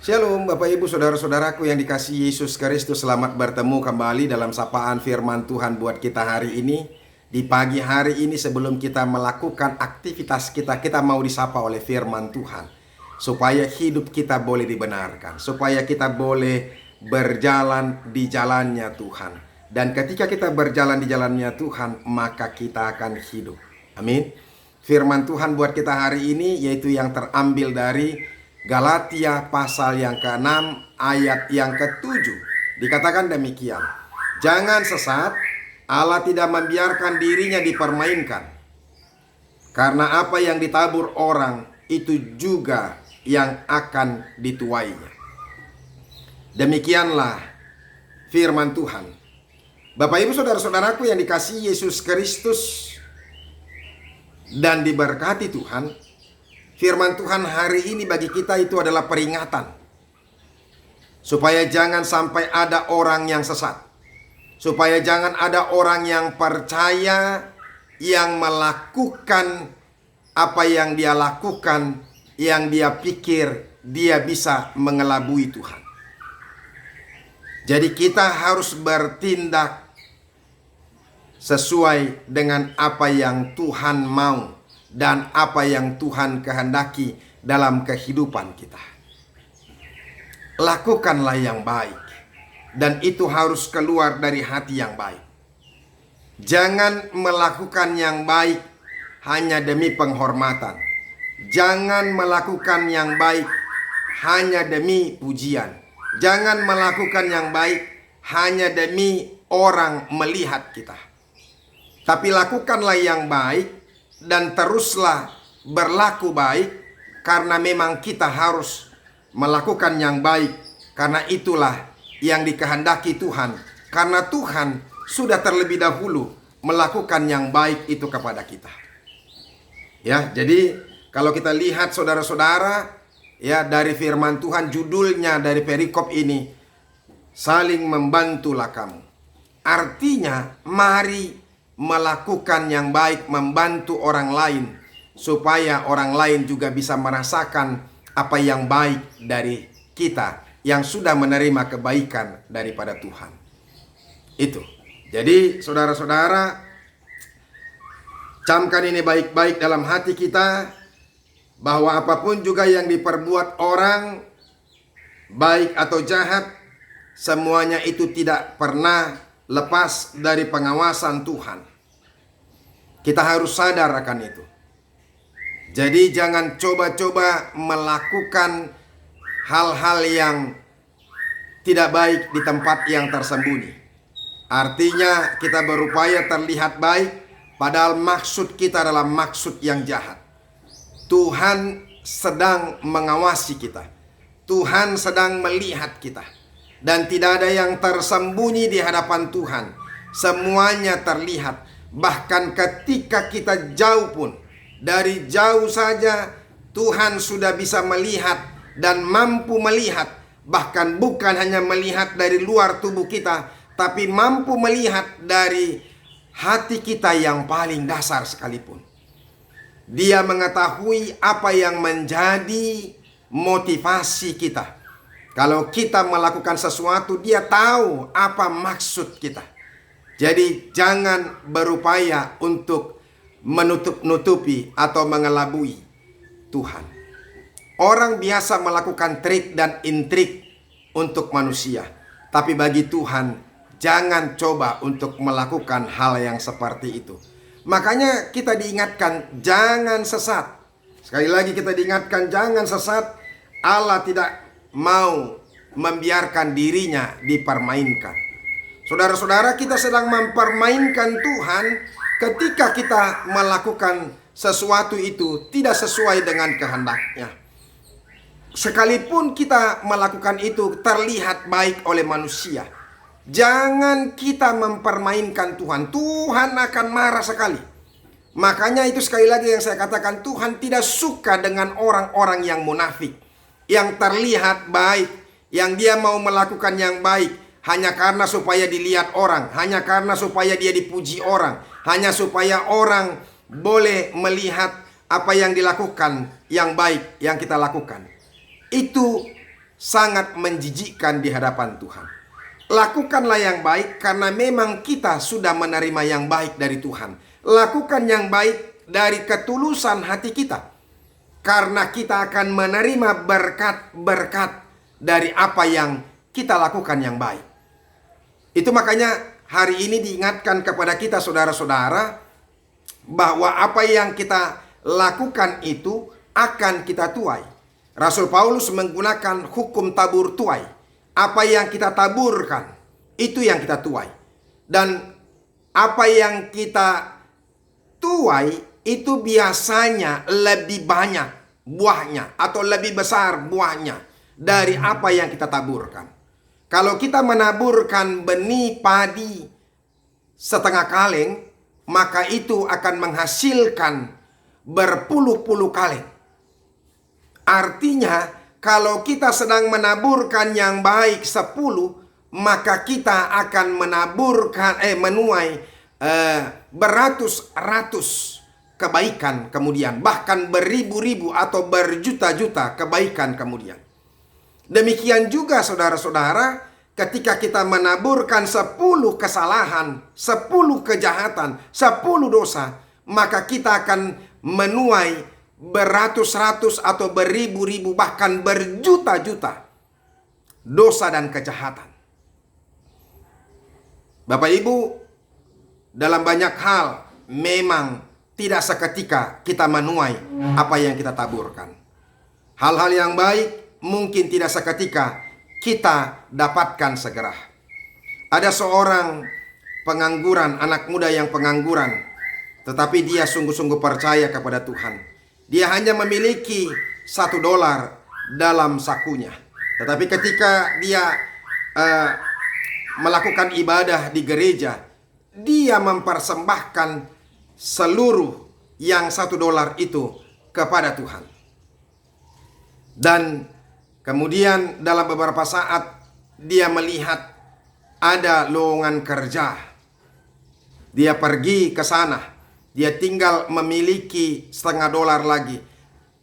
Shalom Bapak Ibu Saudara-saudaraku yang dikasihi Yesus Kristus. Selamat bertemu kembali dalam sapaan firman Tuhan buat kita hari ini. Di pagi hari ini sebelum kita melakukan aktivitas kita mau disapa oleh firman Tuhan, supaya hidup kita boleh dibenarkan, supaya kita boleh berjalan di jalannya Tuhan. Dan ketika kita berjalan di jalannya Tuhan, maka kita akan hidup. Amin. Firman Tuhan buat kita hari ini yaitu yang terambil dari Galatia pasal yang ke-6 ayat yang ke-7. Dikatakan demikian, jangan sesat, Allah tidak membiarkan dirinya dipermainkan. Karena apa yang ditabur orang, itu juga yang akan dituainya. Demikianlah firman Tuhan. Bapak Ibu Saudara-saudaraku yang dikasihi Yesus Kristus dan diberkati Tuhan, firman Tuhan hari ini bagi kita itu adalah peringatan, supaya jangan sampai ada orang yang sesat, supaya jangan ada orang yang percaya, yang melakukan apa yang dia lakukan, yang dia pikir dia bisa mengelabui Tuhan. Jadi kita harus bertindak sesuai dengan apa yang Tuhan mau dan apa yang Tuhan kehendaki dalam kehidupan kita. Lakukanlah yang baik, dan itu harus keluar dari hati yang baik. Jangan melakukan yang baik hanya demi penghormatan. Jangan melakukan yang baik hanya demi pujian. Jangan melakukan yang baik hanya demi orang melihat kita. Tapi lakukanlah yang baik dan teruslah berlaku baik, karena memang kita harus melakukan yang baik, karena itulah yang dikehendaki Tuhan, karena Tuhan sudah terlebih dahulu melakukan yang baik itu kepada kita. Ya, jadi kalau kita lihat saudara-saudara, ya, dari firman Tuhan, judulnya dari perikop ini, saling membantulah kamu. Artinya, mari melakukan yang baik, membantu orang lain, supaya orang lain juga bisa merasakan apa yang baik dari kita yang sudah menerima kebaikan daripada Tuhan. Itu. Jadi saudara-saudara, camkan ini baik-baik dalam hati kita, bahwa apapun juga yang diperbuat orang, baik atau jahat, semuanya itu tidak pernah lepas dari pengawasan Tuhan. Kita harus sadar akan itu. Jadi jangan coba-coba melakukan hal-hal yang tidak baik di tempat yang tersembunyi. Artinya kita berupaya terlihat baik, padahal maksud kita adalah maksud yang jahat. Tuhan sedang mengawasi kita. Tuhan sedang melihat kita. Dan tidak ada yang tersembunyi di hadapan Tuhan. Semuanya terlihat. Bahkan ketika kita jauh pun, dari jauh saja Tuhan sudah bisa melihat dan mampu melihat. Bahkan bukan hanya melihat dari luar tubuh kita, tapi mampu melihat dari hati kita yang paling dasar sekalipun. Dia mengetahui apa yang menjadi motivasi kita. Kalau kita melakukan sesuatu, dia tahu apa maksud kita. Jadi jangan berupaya untuk menutup-nutupi atau mengelabui Tuhan. Orang biasa melakukan trik dan intrik untuk manusia. Tapi bagi Tuhan, jangan coba untuk melakukan hal yang seperti itu. Makanya kita diingatkan, jangan sesat. Sekali lagi kita diingatkan, jangan sesat. Allah tidak mau membiarkan dirinya dipermainkan. Saudara-saudara, kita sedang mempermainkan Tuhan ketika kita melakukan sesuatu itu tidak sesuai dengan kehendaknya. Sekalipun kita melakukan itu terlihat baik oleh manusia, jangan kita mempermainkan Tuhan. Tuhan akan marah sekali. Makanya itu sekali lagi yang saya katakan, Tuhan tidak suka dengan orang-orang yang munafik, yang terlihat baik, yang dia mau melakukan yang baik hanya karena supaya dilihat orang, hanya karena supaya dia dipuji orang, hanya supaya orang boleh melihat apa yang dilakukan yang baik yang kita lakukan. Itu sangat menjijikkan di hadapan Tuhan. Lakukanlah yang baik karena memang kita sudah menerima yang baik dari Tuhan. Lakukan yang baik dari ketulusan hati kita, karena kita akan menerima berkat-berkat dari apa yang kita lakukan yang baik. Itu makanya hari ini diingatkan kepada kita saudara-saudara, bahwa apa yang kita lakukan itu akan kita tuai. Rasul Paulus menggunakan hukum tabur tuai. Apa yang kita taburkan, itu yang kita tuai. Dan apa yang kita tuai, itu biasanya lebih banyak buahnya atau lebih besar buahnya dari apa yang kita taburkan. Kalau kita menaburkan benih padi setengah kaleng, maka itu akan menghasilkan berpuluh-puluh kaleng. Artinya, kalau kita sedang menaburkan yang baik 10, maka kita akan menuai beratus-ratus kebaikan kemudian, bahkan beribu-ribu atau berjuta-juta kebaikan kemudian. Demikian juga saudara-saudara, ketika kita menaburkan 10 kesalahan, 10 kejahatan, 10 dosa, maka kita akan menuai beratus-ratus atau beribu-ribu bahkan berjuta-juta dosa dan kejahatan. Bapak Ibu, dalam banyak hal memang tidak seketika kita menuai apa yang kita taburkan. Hal-hal yang baik mungkin tidak seketika kita dapatkan segera. Ada seorang pengangguran, anak muda yang pengangguran, tetapi dia sungguh-sungguh percaya kepada Tuhan. Dia hanya memiliki $1 dalam sakunya. Tetapi ketika dia melakukan ibadah di gereja, dia mempersembahkan seluruh yang $1 itu kepada Tuhan. Dan kemudian dalam beberapa saat dia melihat ada lowongan kerja. Dia pergi ke sana. Dia tinggal memiliki $0,5 lagi.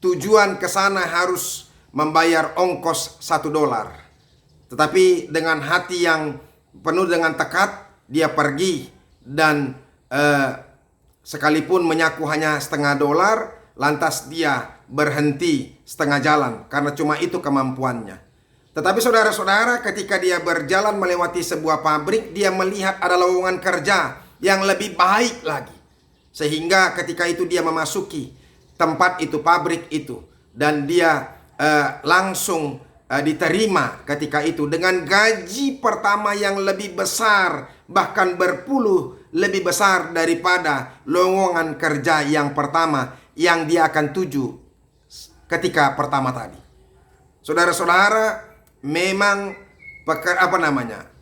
Tujuan ke sana harus membayar ongkos $1. Tetapi dengan hati yang penuh dengan tekad, dia pergi dan sekalipun menyaku hanya $0,5, lantas dia berhenti setengah jalan karena cuma itu kemampuannya. Tetapi saudara-saudara, ketika dia berjalan melewati sebuah pabrik, dia melihat ada lowongan kerja yang lebih baik lagi. Sehingga ketika itu dia memasuki tempat itu, pabrik itu, dan dia langsung diterima ketika itu dengan gaji pertama yang lebih besar, bahkan berpuluh lebih besar daripada lowongan kerja yang pertama yang dia akan tuju ketika pertama tadi. Saudara-saudara, memang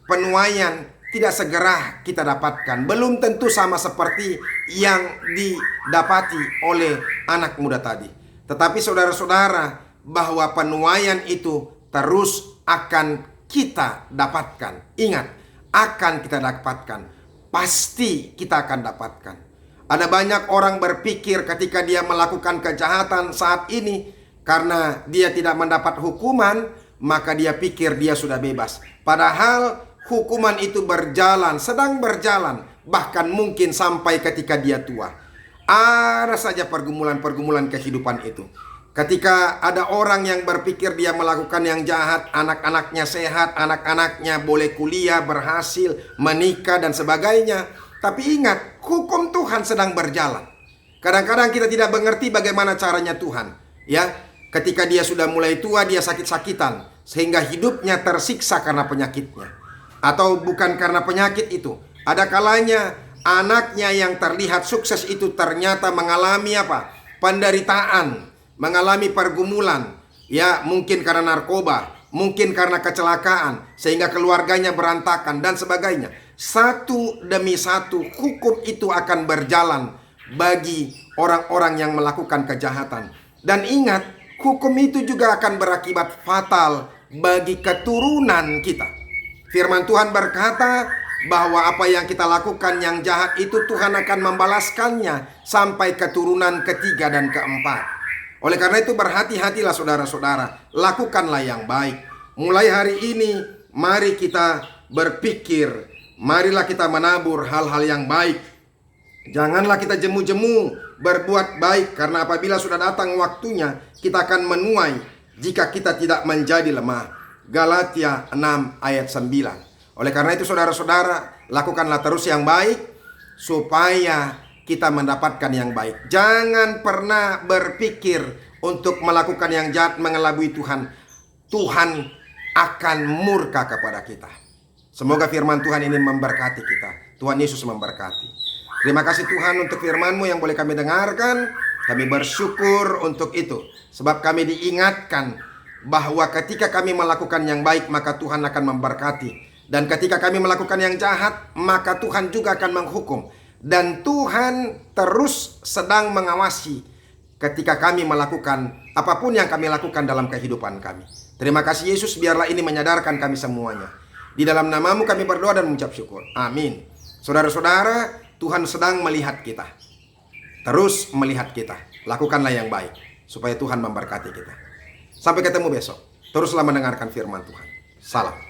penuaian tidak segera kita dapatkan. Belum tentu sama seperti yang didapati oleh anak muda tadi. Tetapi saudara-saudara, bahwa penuaian itu terus akan kita dapatkan. Ingat, akan kita dapatkan. Pasti kita akan dapatkan. Ada banyak orang berpikir ketika dia melakukan kejahatan saat ini, karena dia tidak mendapat hukuman, maka dia pikir dia sudah bebas. Padahal hukuman itu sedang berjalan, bahkan mungkin sampai ketika dia tua. Ada saja pergumulan-pergumulan kehidupan itu. Ketika ada orang yang berpikir dia melakukan yang jahat, anak-anaknya sehat, anak-anaknya boleh kuliah, berhasil, menikah dan sebagainya. Tapi ingat, hukum Tuhan sedang berjalan. Kadang-kadang kita tidak mengerti bagaimana caranya Tuhan. Ya, ketika dia sudah mulai tua, dia sakit-sakitan, sehingga hidupnya tersiksa karena penyakitnya. Atau bukan karena penyakit itu. Ada kalanya anaknya yang terlihat sukses itu ternyata mengalami penderitaan, mengalami pergumulan. Ya, mungkin karena narkoba, mungkin karena kecelakaan, sehingga keluarganya berantakan dan sebagainya. Satu demi satu hukum itu akan berjalan bagi orang-orang yang melakukan kejahatan. Dan ingat, hukum itu juga akan berakibat fatal bagi keturunan kita. Firman Tuhan berkata bahwa apa yang kita lakukan yang jahat itu Tuhan akan membalaskannya sampai keturunan ketiga dan keempat. Oleh karena itu berhati-hatilah saudara-saudara, lakukanlah yang baik. mulai hari ini mari kita berpikir, marilah kita menabur hal-hal yang baik. Janganlah kita jemu-jemu berbuat baik, karena apabila sudah datang waktunya kita akan menuai jika kita tidak menjadi lemah. Galatia 6 ayat 9. Oleh karena itu saudara-saudara, lakukanlah terus yang baik supaya kita mendapatkan yang baik. Jangan pernah berpikir untuk melakukan yang jahat mengelabui Tuhan. Tuhan akan murka kepada kita. Semoga firman Tuhan ini memberkati kita. Tuhan Yesus memberkati. Terima kasih Tuhan untuk firman-Mu yang boleh kami dengarkan. Kami bersyukur untuk itu, sebab kami diingatkan bahwa ketika kami melakukan yang baik, maka Tuhan akan memberkati. Dan ketika kami melakukan yang jahat, maka Tuhan juga akan menghukum. Dan Tuhan terus sedang mengawasi ketika kami melakukan apapun yang kami lakukan dalam kehidupan kami. Terima kasih Yesus, biarlah ini menyadarkan kami semuanya. Di dalam nama-Mu kami berdoa dan mengucap syukur. Amin. Saudara-saudara, Tuhan sedang melihat kita. Terus melihat kita. Lakukanlah yang baik supaya Tuhan memberkati kita. Sampai ketemu besok. Teruslah mendengarkan firman Tuhan. Salam.